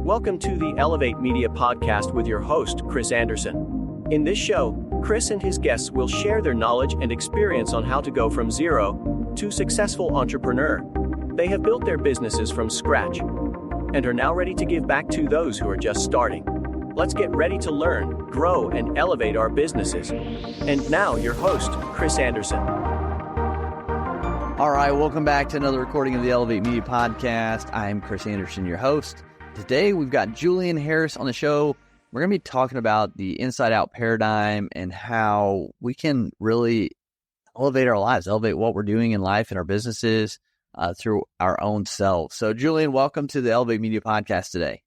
Welcome to the Elevate Media Podcast with your host, Chris Anderson. In this show, Chris and his guests will share their knowledge and experience on how to go from zero to successful entrepreneur. They have built their businesses from scratch and are now ready to give back to those who are just starting. Let's get ready to learn, grow, and elevate our businesses. And now, your host, Chris Anderson. All right, welcome back to another recording of the Elevate Media Podcast. I'm Chris Anderson, your host. Today, we've got Julian Harris on the show. We're going to be talking about the inside-out paradigm and how we can really elevate our lives, elevate what we're doing in life and our businesses through our own selves. So, Julian, welcome to the Elevate Media Podcast today.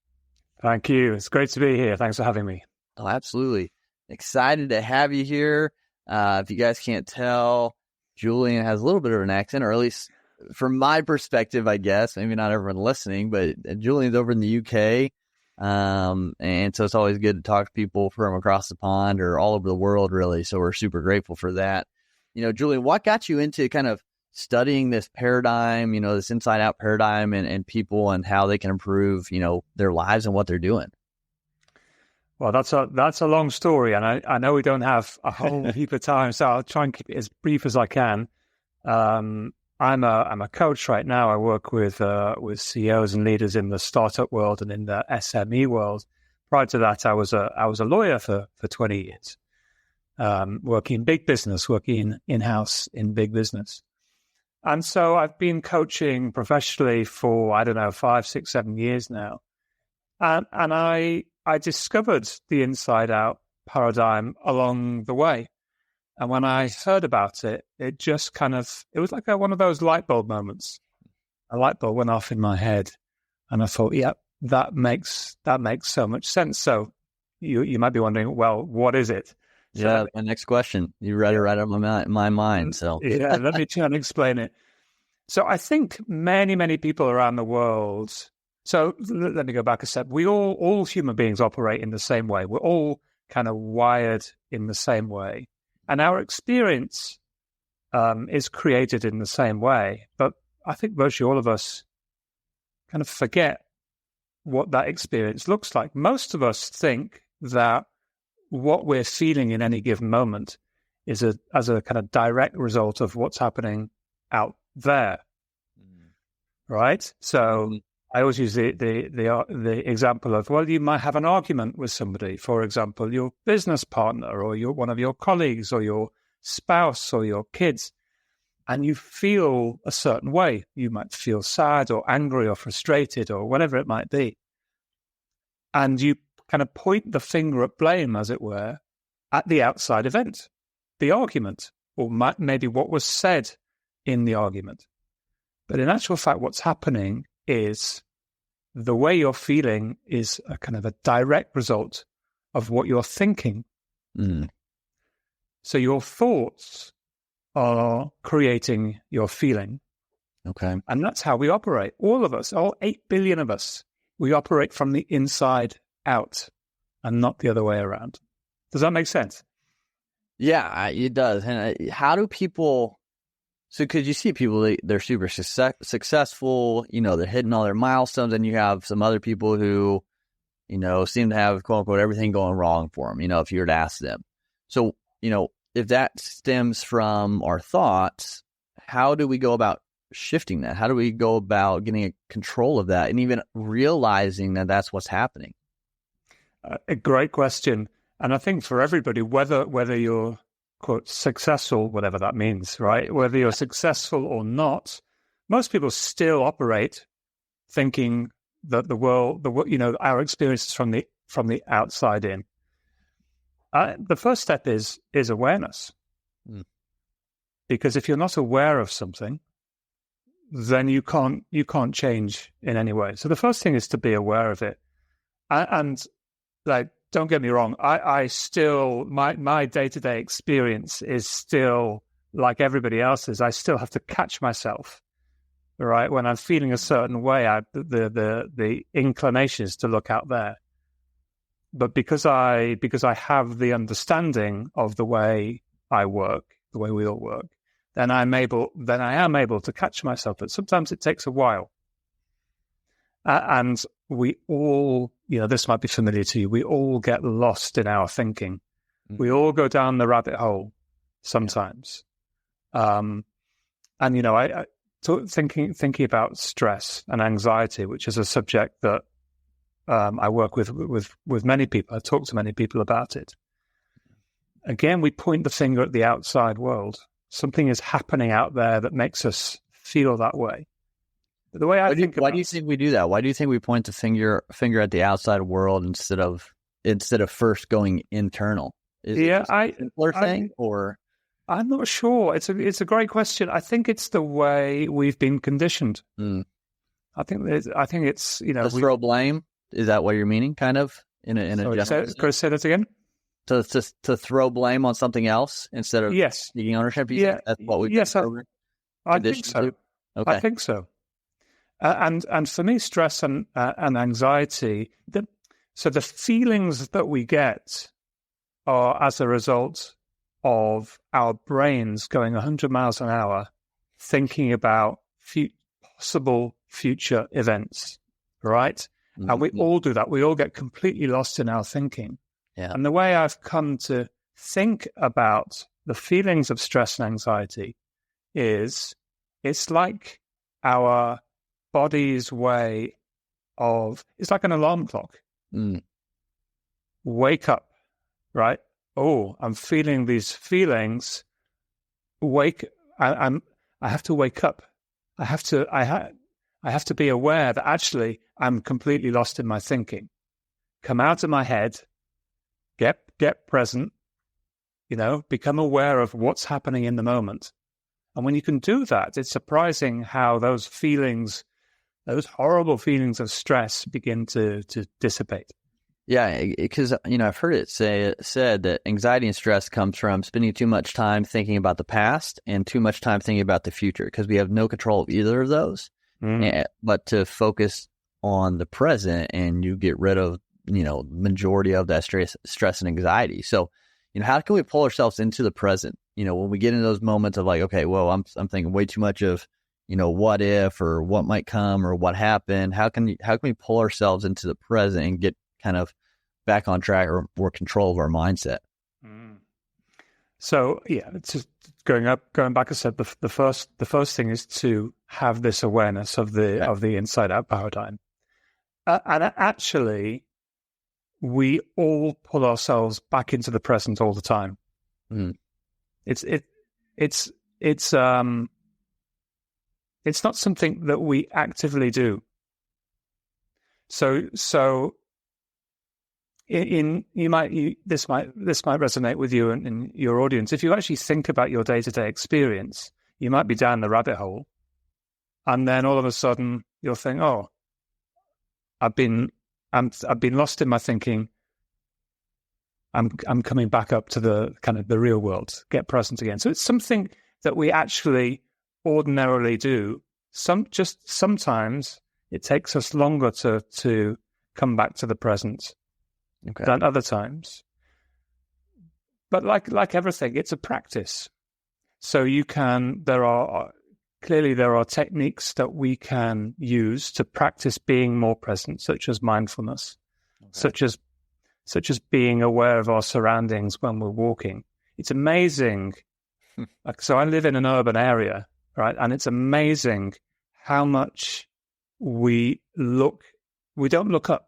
Thank you. It's great to be here. Thanks for having me. Oh, absolutely. Excited to have you here. If you guys can't tell, Julian has a little bit of an accent, or at least from my perspective, I guess. Maybe not everyone listening, but Julian's over in the UK. And so it's always good to talk to people from across the pond or all over the world, really. So we're super grateful for that. You know, Julian, what got you into kind of studying this paradigm, you know, this inside out paradigm and people and how they can improve, you know, their lives and what they're doing? Well, that's a long story, and I know we don't have a whole heap of time, so I'll try and keep it as brief as I can. I'm a coach right now. I work with CEOs and leaders in the startup world and in the SME world. Prior to that, I was a lawyer for 20 years, working in big business, working in-house in big business. And so I've been coaching professionally for, 5, 6, 7 years now. And I discovered the inside-out paradigm along the way. And when I heard about it, it just it was like one of those light bulb moments. A light bulb went off in my head. And I thought, yeah, that makes so much sense. So you might be wondering, well, what is it? So my next question. You read it right out of my mind. So yeah, let me try and explain it. So I think many, many people around the world. So let me go back a step. We all human beings operate in the same way. We're all kind of wired in the same way. And our experience is created in the same way. But I think virtually all of us kind of forget what that experience looks like. Most of us think that what we're feeling in any given moment is as a kind of direct result of what's happening out there. Right? So I always use the example of, well, you might have an argument with somebody, for example, your business partner or one of your colleagues or your spouse or your kids, and you feel a certain way. You might feel sad or angry or frustrated or whatever it might be. And you kind of point the finger at blame, as it were, at the outside event, the argument, or maybe what was said in the argument. But in actual fact, what's happening is the way you're feeling is a kind of a direct result of what you're thinking. So your thoughts are creating your feeling. Okay. And that's how we operate. All of us, all 8 billion of us, we operate from the inside out and not the other way around. Does that make sense? Yeah, it does. And how do people... So could you see people, they're super successful, you know, they're hitting all their milestones, and you have some other people who, you know, seem to have, quote unquote, everything going wrong for them, you know, if you were to ask them. So, you know, if that stems from our thoughts, how do we go about shifting that? How do we go about getting a control of that and even realizing that that's what's happening? A great question. And I think for everybody, whether you're, quote, successful, whatever that means, right? Whether you're successful or not, most people still operate thinking that the world, you know, our experience is from the outside in. The first step is awareness. Because if you're not aware of something, then you can't change in any way. So the first thing is to be aware of it. And like, don't get me wrong, I still, my day-to-day experience is still like everybody else's. I still have to catch myself, right? When I'm feeling a certain way, the inclination is to look out there. But because I have the understanding of the way I work, the way we all work, then I am able to catch myself. But sometimes it takes a while. And we all, this might be familiar to you, we all get lost in our thinking. We all go down the rabbit hole sometimes. And, I thinking about stress and anxiety, which is a subject that I work with many people. I talk to many people about it. Again, we point the finger at the outside world. Something is happening out there that makes us feel that way. But the way why do you think we do that? Why do you think we point the finger at the outside world instead of first going internal? Is it a simpler thing, or I'm not sure. It's a great question. I think it's the way we've been conditioned. I think it's let's throw blame. Is that what you're meaning? Kind of in a general sense? Chris, say that again. To throw blame on something else instead of taking ownership. That's what we. Yes, I think so. Okay. I think so. And for me, stress and anxiety, so the feelings that we get are as a result of our brains going 100 miles an hour, thinking about possible future events, right? Mm-hmm. And we all do that. We all get completely lost in our thinking. Yeah. And the way I've come to think about the feelings of stress and anxiety is it's like our body's way of, it's like an alarm clock. Wake up, right? Oh, I'm feeling these feelings. I have to wake up. I have to be aware that actually I'm completely lost in my thinking. Come out of my head, get present, become aware of what's happening in the moment. And when you can do that, it's surprising how those feelings, those horrible feelings of stress begin to dissipate. Yeah, because I've heard it said that anxiety and stress comes from spending too much time thinking about the past and too much time thinking about the future, because we have no control of either of those. But to focus on the present, and you get rid of majority of that stress and anxiety. So how can we pull ourselves into the present? When we get in those moments of like, okay, well, I'm thinking way too much of what if or what might come or what happened. How can we pull ourselves into the present and get kind of back on track or more control of our mindset? So it's just going back. I said the first thing is to have this awareness of the inside out paradigm, and actually, we all pull ourselves back into the present all the time. It's not something that we actively do. So this might resonate with you and your audience. If you actually think about your day-to-day experience, you might be down the rabbit hole, and then all of a sudden you'll think, "Oh, I've been lost in my thinking. I'm coming back up to the kind of the real world. Get present again." So it's something that we actually ordinarily do. Sometimes it takes us longer to come back to the present than other times. But like everything, it's a practice. So there are techniques that we can use to practice being more present, such as mindfulness, such as being aware of our surroundings when we're walking. It's amazing. So I live in an urban area, right? And it's amazing how much we don't look up.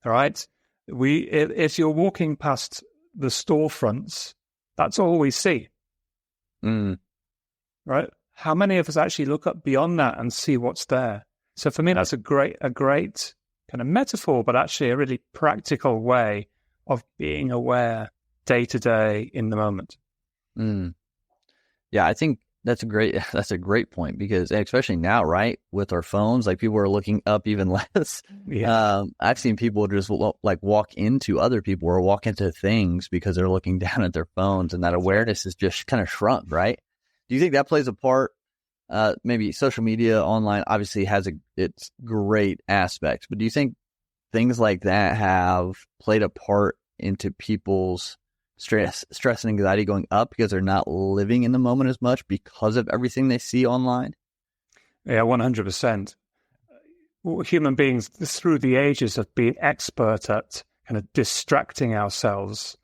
All right. If you're walking past the storefronts, that's all we see. Right? How many of us actually look up beyond that and see what's there? So for me, that's a great kind of metaphor, but actually a really practical way of being aware day to day in the moment. Yeah, I think that's a great point, because especially now, right, with our phones, like people are looking up even less. I've seen people just walk into other people or walk into things because they're looking down at their phones, and that awareness is just kind of shrunk, right? Do you think that plays a part? Maybe social media online obviously has its great aspects, but do you think things like that have played a part into people's stress and anxiety going up because they're not living in the moment as much because of everything they see online? Yeah, 100%. human beings through the ages have been expert at kind of distracting ourselves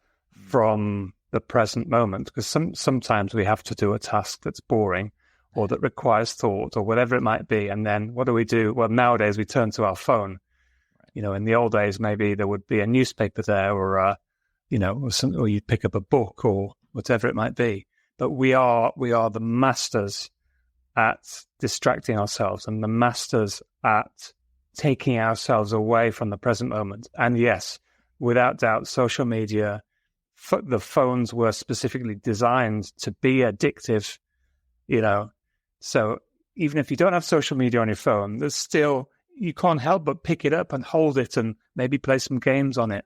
from the present moment, because sometimes we have to do a task that's boring or that requires thought or whatever it might be. And then what do? Well, nowadays we turn to our phone. In the old days, maybe there would be a newspaper there or you'd pick up a book or whatever it might be. But we are the masters at distracting ourselves and the masters at taking ourselves away from the present moment. And yes, without doubt, social media, the phones were specifically designed to be addictive, So even if you don't have social media on your phone, there's still, you can't help but pick it up and hold it and maybe play some games on it.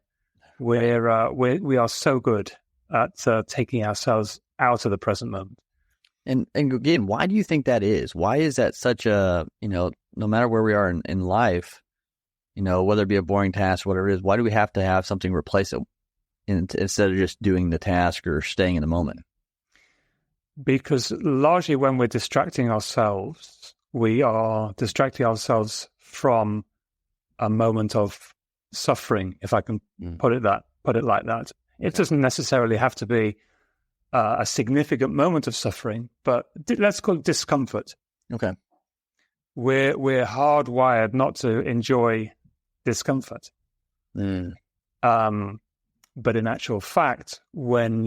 We are so good at taking ourselves out of the present moment. And again, why do you think that is? Why is that such a, no matter where we are in life, whether it be a boring task, whatever it is, why do we have to have something replace it instead of just doing the task or staying in the moment? Because largely when we're distracting ourselves, we are distracting ourselves from a moment of suffering, if I can put it like that. It doesn't necessarily have to be a significant moment of suffering, but let's call it discomfort. Okay. We're hardwired not to enjoy discomfort. But in actual fact, when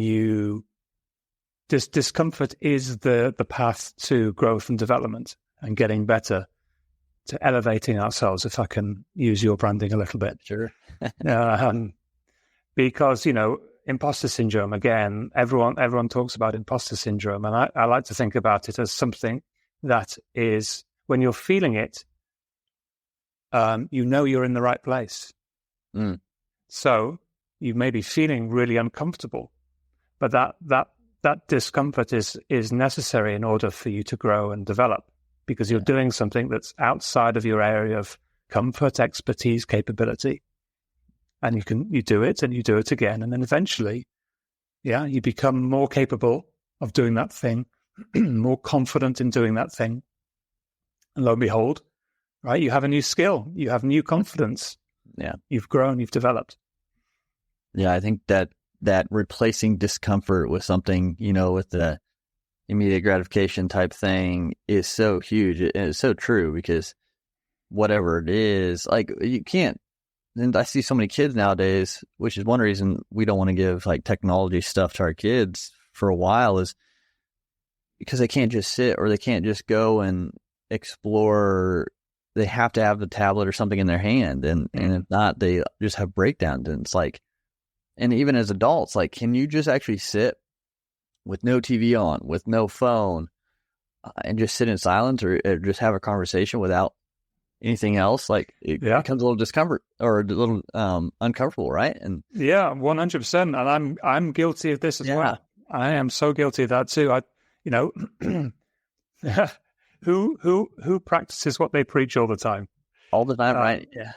discomfort is the path to growth and development and getting better, to elevating ourselves, if I can use your branding a little bit. Sure. Because, imposter syndrome, again, everyone talks about imposter syndrome. And I like to think about it as something that is, when you're feeling it, you're in the right place. So you may be feeling really uncomfortable, but that discomfort is necessary in order for you to grow and develop, because you're doing something that's outside of your area of comfort, expertise, capability. And you do it and you do it again. And then eventually, you become more capable of doing that thing, more confident in doing that thing. And lo and behold, right, you have a new skill, you have new confidence. Yeah. You've grown, you've developed. Yeah, I think that replacing discomfort with something, with the immediate gratification type thing is so huge. It's so true, because whatever it is, like, you can't, and I see so many kids nowadays, which is one reason we don't want to give like technology stuff to our kids for a while, is because they can't just sit or they can't just go and explore. They have to have the tablet or something in their hand. And if not, they just have breakdowns. And it's like, and even as adults, like, can you just actually sit with no TV on, with no phone, and just sit in silence or just have a conversation without anything else? Like, it becomes a little discomfort or a little uncomfortable, right? And 100%. And I'm guilty of this as well. I am so guilty of that too. Who practices what they preach all the time? All the time, right? Yeah.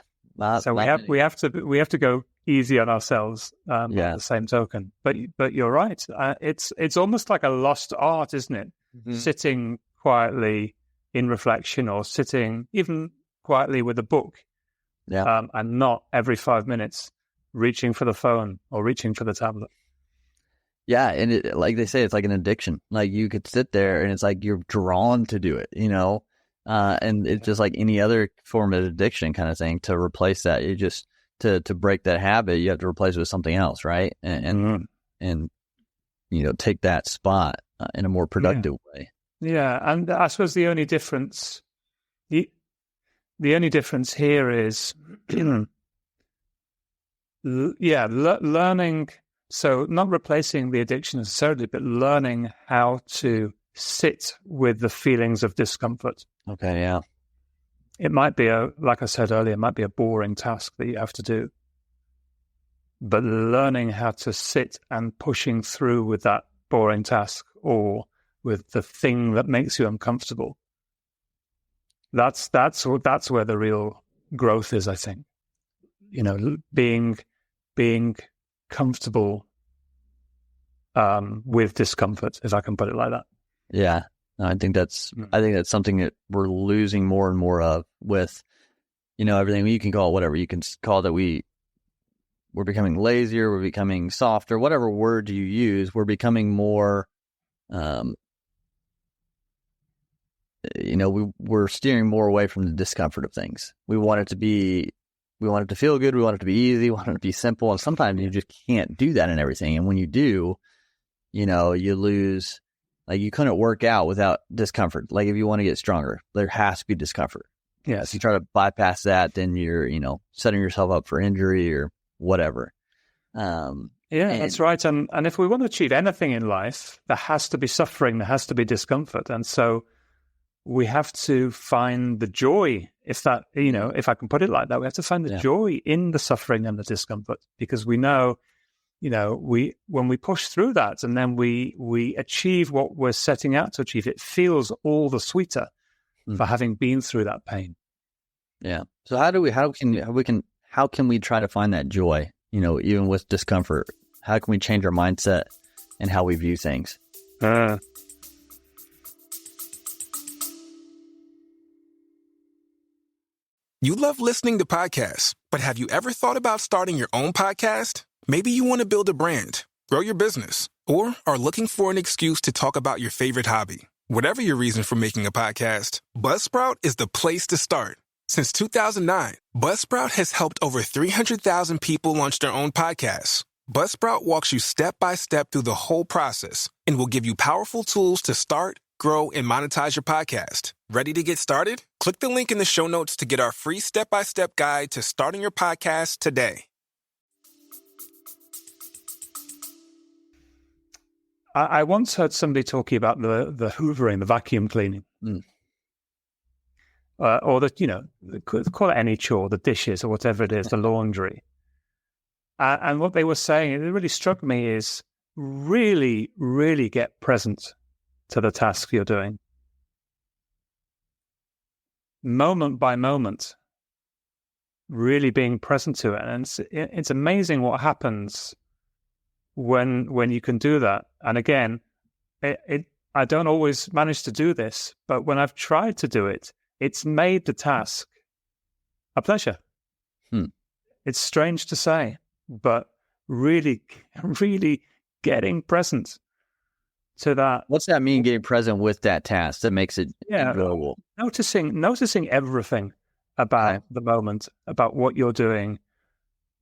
So we have to go easy on ourselves at the same token. But you're right. It's almost like a lost art, isn't it? Mm-hmm. Sitting quietly in reflection, or sitting even quietly with a book, and not every 5 minutes reaching for the phone or reaching for the tablet. Yeah, and it, like they say, it's like an addiction. Like, you could sit there and it's like you're drawn to do it, and it's just like any other form of addiction kind of thing. To replace that, you just to break that habit, you have to replace it with something else, right? And take that spot in a more productive way. Yeah, and I suppose the only difference, the only difference here is, learning. So not replacing the addiction necessarily, but learning how to sit with the feelings of discomfort. Okay, yeah. It might be like I said earlier, it might be a boring task that you have to do. But learning how to sit and pushing through with that boring task, or with the thing that makes you uncomfortable, that's where the real growth is, I think. Being comfortable with discomfort, if I can put it like that. Yeah, I think that's something that we're losing more and more of with everything. You can call it whatever. You can call that we're becoming lazier, we're becoming softer, whatever word you use, we're becoming more, we're steering more away from the discomfort of things. We want it to feel good. We want it to be easy. We want it to be simple. And sometimes you just can't do that in everything. And when you do, you lose, like you couldn't work out without discomfort. Like if you want to get stronger, there has to be discomfort. Yes. If you try to bypass that, then you're, setting yourself up for injury or whatever. That's right. And if we want to achieve anything in life, there has to be suffering, there has to be discomfort. And so we have to find the joy, if I can put it like that, we have to find the joy in the suffering and the discomfort, because we know, when we push through that and then we achieve what we're setting out to achieve, it feels all the sweeter for having been through that pain. Yeah. So how can we try to find that joy, even with discomfort? How can we change our mindset and how we view things? You love listening to podcasts, but have you ever thought about starting your own podcast? Maybe you want to build a brand, grow your business, or are looking for an excuse to talk about your favorite hobby. Whatever your reason for making a podcast, Buzzsprout is the place to start. Since 2009, Buzzsprout has helped over 300,000 people launch their own podcasts. Buzzsprout walks you step by step through the whole process and will give you powerful tools to start, grow, and monetize your podcast. Ready to get started? Click the link in the show notes to get our free step-by-step guide to starting your podcast today. I once heard somebody talking about the hoovering, the vacuum cleaning. Or call it any chore, the dishes or whatever it is, the laundry. And what they were saying, it really struck me, is really, really get present to the task you're doing. Moment by moment, really being present to it. And it's amazing what happens when you can do that. And again, I don't always manage to do this, but when I've tried to do it, it's made the task a pleasure. It's strange to say, but really, really getting present to that. What's that mean, getting present with that task that makes it enjoyable? Noticing everything about the moment, about what you're doing,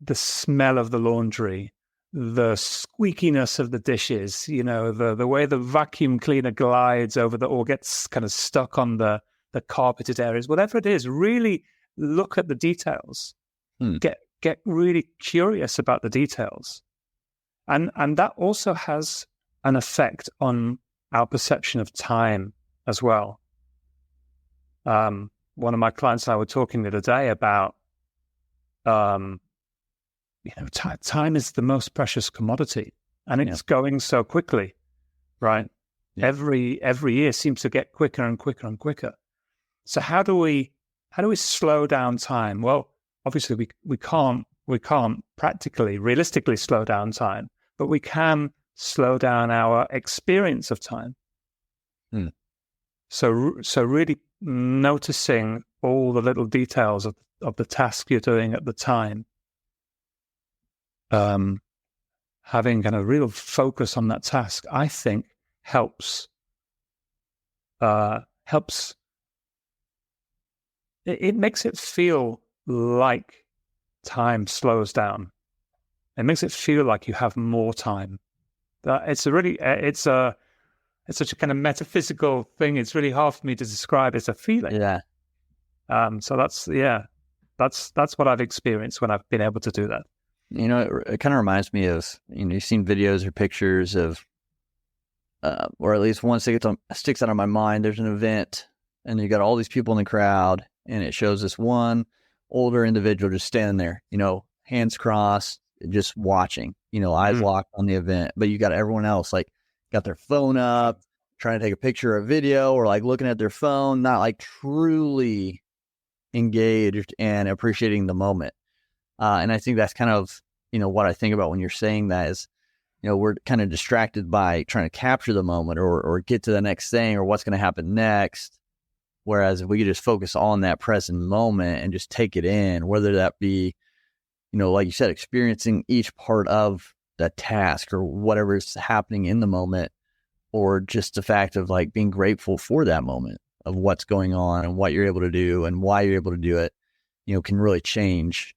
the smell of the laundry, the squeakiness of the dishes, the way the vacuum cleaner glides over or gets kind of stuck on the carpeted areas, whatever it is. Really look at the details. Get really curious about the details. And that also has an effect on our perception of time as well. One of my clients and I were talking the other day about, time is the most precious commodity, and it's going so quickly, right? Yeah. Every year seems to get quicker and quicker and quicker. So how do we slow down time? Well, obviously we can't practically, realistically slow down time, but we can slow down our experience of time. So really noticing all the little details of the task you're doing at the time, having kind of real focus on that task, I think helps. It makes it feel like time slows down. It makes it feel like you have more time. It's such a kind of metaphysical thing. It's really hard for me to describe. It's a feeling. Yeah. So that's what I've experienced when I've been able to do that. It kind of reminds me of, you've seen videos or pictures of, or at least one sticks out of my mind. There's an event and you got all these people in the crowd, and it shows this one older individual just standing there, hands crossed, just watching, eyes locked on the event. But you got everyone else like got their phone up, trying to take a picture or a video, or like looking at their phone, not like truly engaged and appreciating the moment. And I think that's kind of, what I think about when you're saying that is, we're kind of distracted by trying to capture the moment or get to the next thing or what's going to happen next, Whereas if we could just focus on that present moment and just take it in, whether that be, like you said, experiencing each part of that task or whatever is happening in the moment, or just the fact of like being grateful for that moment of what's going on and what you're able to do and why you're able to do it, can really change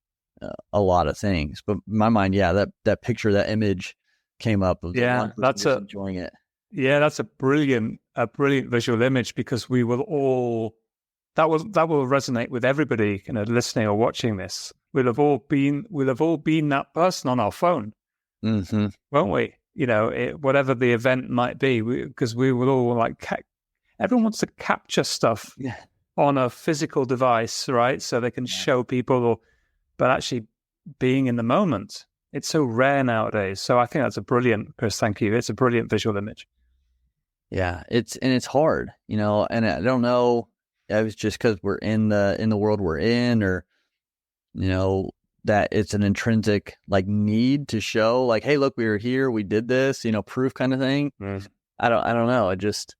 a lot of things. But in my mind, that picture, that image came up of that's enjoying it. Yeah, that's a brilliant visual image, because we will all, that will resonate with everybody listening or watching this. We'll have all been that person on our phone, won't we? Whatever the event might be, because we will all everyone wants to capture stuff on a physical device, right? So they can show people, but actually being in the moment, it's so rare nowadays. So I think that's a brilliant, Chris, thank you. It's a brilliant visual image. Yeah, it's hard, and I don't know if it's just because we're in the world we're in, or, that it's an intrinsic need to show hey, look, we were here, we did this, proof kind of thing. I don't know. It just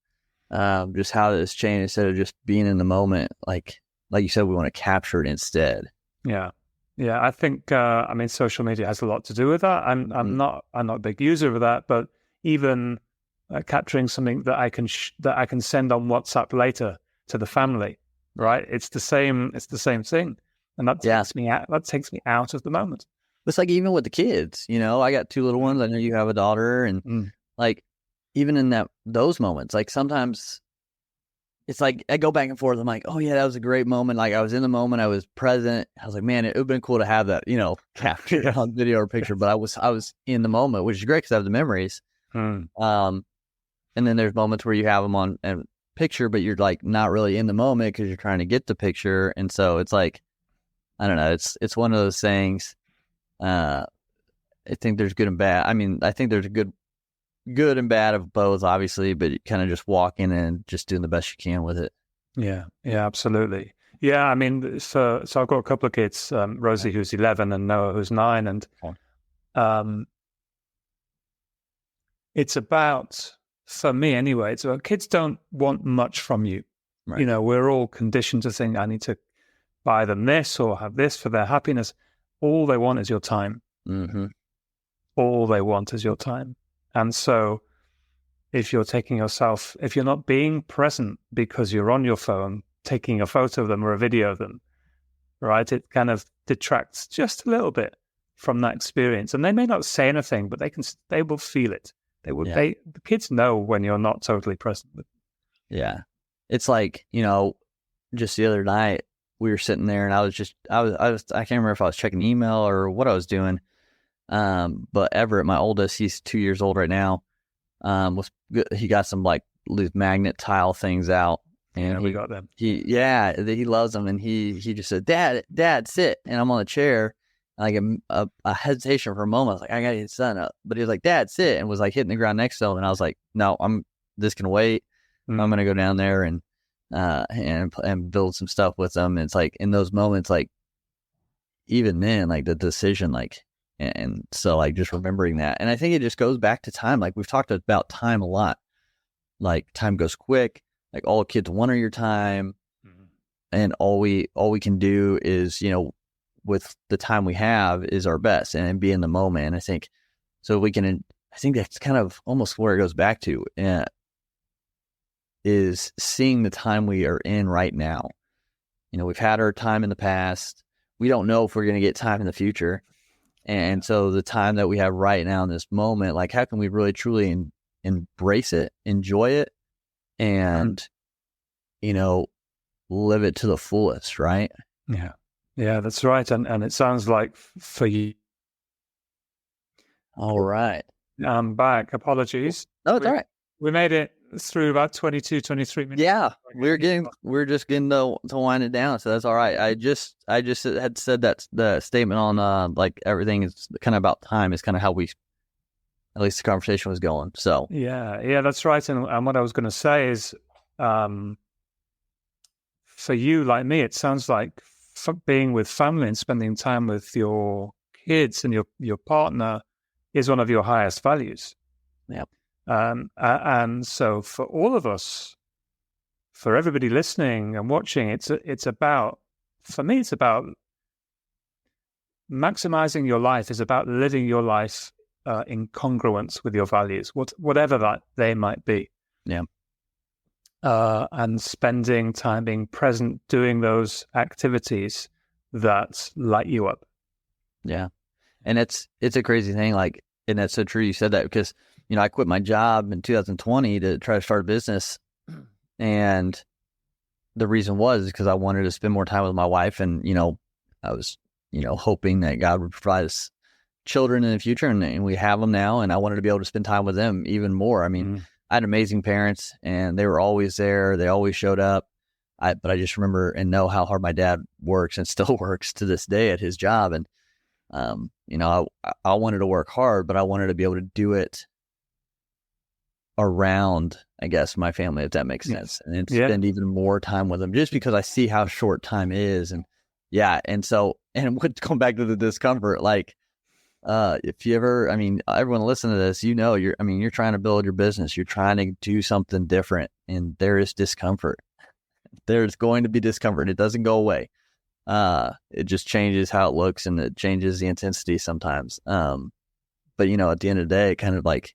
how this changed, instead of just being in the moment, like you said, we want to capture it instead. Yeah. I think social media has a lot to do with that. I'm not a big user of that, but even capturing something that I can send on WhatsApp later to the family, right? It's the same thing, and that takes me out. That takes me out of the moment. It's even with the kids, I got 2 little ones. I know you have a daughter, and even in those moments, sometimes it's I go back and forth. I'm like, oh yeah, that was a great moment. I was in the moment, I was present. I was like, man, it would have been cool to have that, captured on video or picture. But I was in the moment, which is great because I have the memories. And then there's moments where you have them on a picture, but you're not really in the moment because you're trying to get the picture. And so it's I don't know. It's one of those things. I think there's good and bad. I mean, I think there's a good and bad of both, obviously, but you kind of just walk in and just doing the best you can with it. Yeah, absolutely. Yeah, I mean, so I've got a couple of kids, Rosie, who's 11, and Noah, who's 9. And it's about, for me anyway, it's about, kids don't want much from you. Right. We're all conditioned to think, I need to buy them this or have this for their happiness. All they want is your time. All they want is your time. And so if you're not being present because you're on your phone, taking a photo of them or a video of them, right, it kind of detracts just a little bit from that experience. And they may not say anything, but they will feel it. The kids know when you're not totally present with them. Yeah. It's just the other night we were sitting there, and I can't remember if I was checking email or what I was doing. But Everett, my oldest, he's 2 years old right now. He got some these magnet tile things out, and we got them. He loves them, and he just said, "Dad, sit." And I'm on the chair, and a hesitation for a moment. I was like, I gotta get the sun up, but he was like, "Dad, sit," and was hitting the ground next to him, and I was like, "No, this can wait. I'm gonna go down there and build some stuff with them." And it's in those moments, even then, the decision, and so just remembering that. And I think it just goes back to time. We've talked about time a lot. Time goes quick. All kids want your time, and all we can do is, with the time we have, is our best and be in the moment. And I think so I think that's kind of almost where it goes back to, is seeing the time we are in right now. We've had our time in the past. We don't know if we're going to get time in the future. And so the time that we have right now in this moment, how can we really truly embrace it, enjoy it, and, live it to the fullest, right? Yeah. Yeah, that's right. And it sounds like for you. All right. I'm back. Apologies. No, it's all right. We made it through about 22, 23 minutes. Yeah, we're just getting to wind it down, so that's all right. I just had said that the statement on everything is kind of about time is kind of how at least the conversation was going. So yeah, that's right. And what I was going to say is, for you, like me, it sounds like being with family and spending time with your kids and your partner is one of your highest values. Yeah. And so for all of us, for everybody listening and watching, it's about, for me, it's about maximizing your life, is about living your life in congruence with your values, whatever that they might be. Yeah. And spending time being present, doing those activities that light you up. Yeah. And it's a crazy thing. Like, and that's so true. You said that because, I quit my job in 2020 to try to start a business. And the reason was because I wanted to spend more time with my wife. And, I was, hoping that God would provide us children in the future. And we have them now. And I wanted to be able to spend time with them even more. I mean, I had amazing parents and they were always there. They always showed up. But I just remember and know how hard my dad works and still works to this day at his job. And, I wanted to work hard, but I wanted to be able to do it around, I guess, my family, if that makes sense. And then spend even more time with them just because I see how short time is. And going back to the discomfort, like, if you ever, everyone listen to this, you're trying to build your business, you're trying to do something different, and there is discomfort. There's going to be discomfort. It doesn't go away. It just changes how it looks and it changes the intensity sometimes. But at the end of the day, kind of like,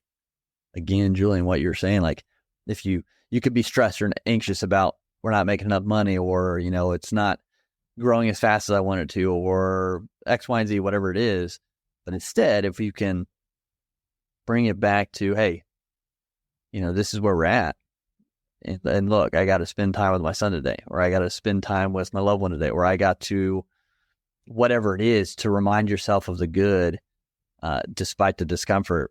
again, Julian, what you're saying, like if you could be stressed or anxious about we're not making enough money, or, it's not growing as fast as I want it to, or X, Y, and Z, whatever it is. But instead, if you can bring it back to, hey, this is where we're at. And look, I got to spend time with my son today, or I got to spend time with my loved one today, or I got to, whatever it is, to remind yourself of the good, despite the discomfort.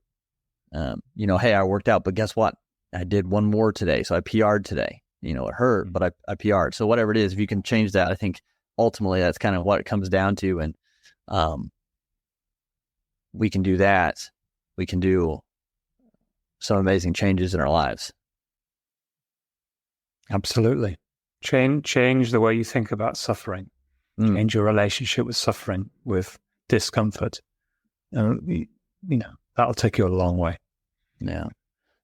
Hey, I worked out, but guess what? I did one more today. So I PR'd today. It hurt, but I PR'd. So whatever it is, if you can change that, I think ultimately that's kind of what it comes down to. And we can do that. We can do some amazing changes in our lives. Absolutely. Change the way you think about suffering. Change your relationship with suffering, with discomfort. That'll take you a long way. Yeah.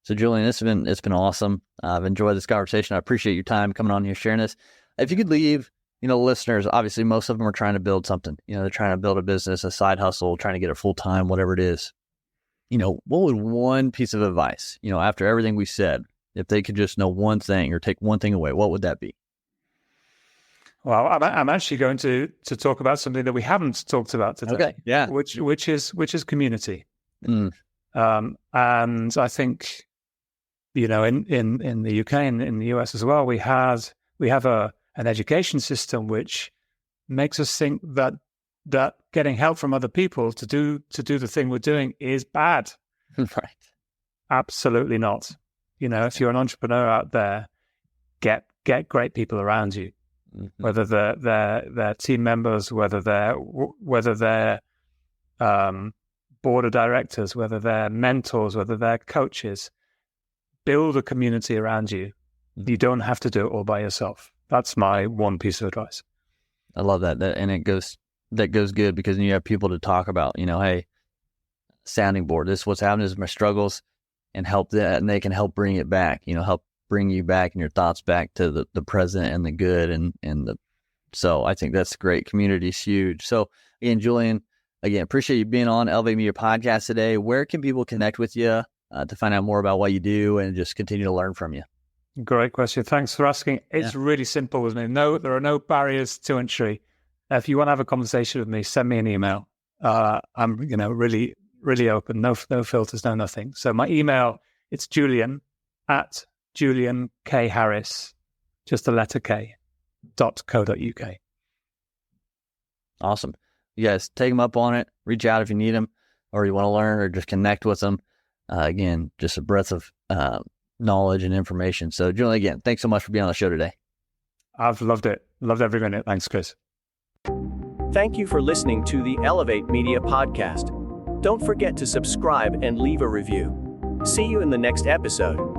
So Julian, it's been awesome. I've enjoyed this conversation. I appreciate your time coming on here, sharing this. If you could leave, listeners, obviously most of them are trying to build something. They're trying to build a business, a side hustle, trying to get it full time, whatever it is. What would one piece of advice, after everything we said, if they could just know one thing or take one thing away, what would that be? Well, I'm actually going to talk about something that we haven't talked about today. Okay. Yeah. Which is community. And I think, in the UK and in the US as well, we have an education system which makes us think that getting help from other people to do the thing we're doing is bad. Right. Absolutely not. If you're an entrepreneur out there, get great people around you, whether they're team members, whether they're board of directors, whether they're mentors, whether they're coaches. Build a community around you. You don't have to do it all by yourself. That's my one piece of advice. I love that. And that goes good because you have people to talk about, hey, sounding board, this is what's happening, this is my struggles, and help that, and they can help bring it back, help bring you back and your thoughts back to the present and the good so I think that's great. Community is huge. So again, Julian, appreciate you being on Elevate Media Podcast today. Where can people connect with you to find out more about what you do and just continue to learn from you? Great question. Thanks for asking. It's really simple with me. No, there are no barriers to entry. If you want to have a conversation with me, send me an email. I'm, really, really open. No filters, no nothing. So my email, it's Julian@JulianKHarris, just the letter K, .co.uk. Awesome. You guys take them up on it. Reach out if you need them or you want to learn or just connect with them. Again, just a breadth of knowledge and information. So Julian, again, thanks so much for being on the show today. I've loved it. Loved every minute. Thanks, Chris. Thank you for listening to the Elevate Media Podcast. Don't forget to subscribe and leave a review. See you in the next episode.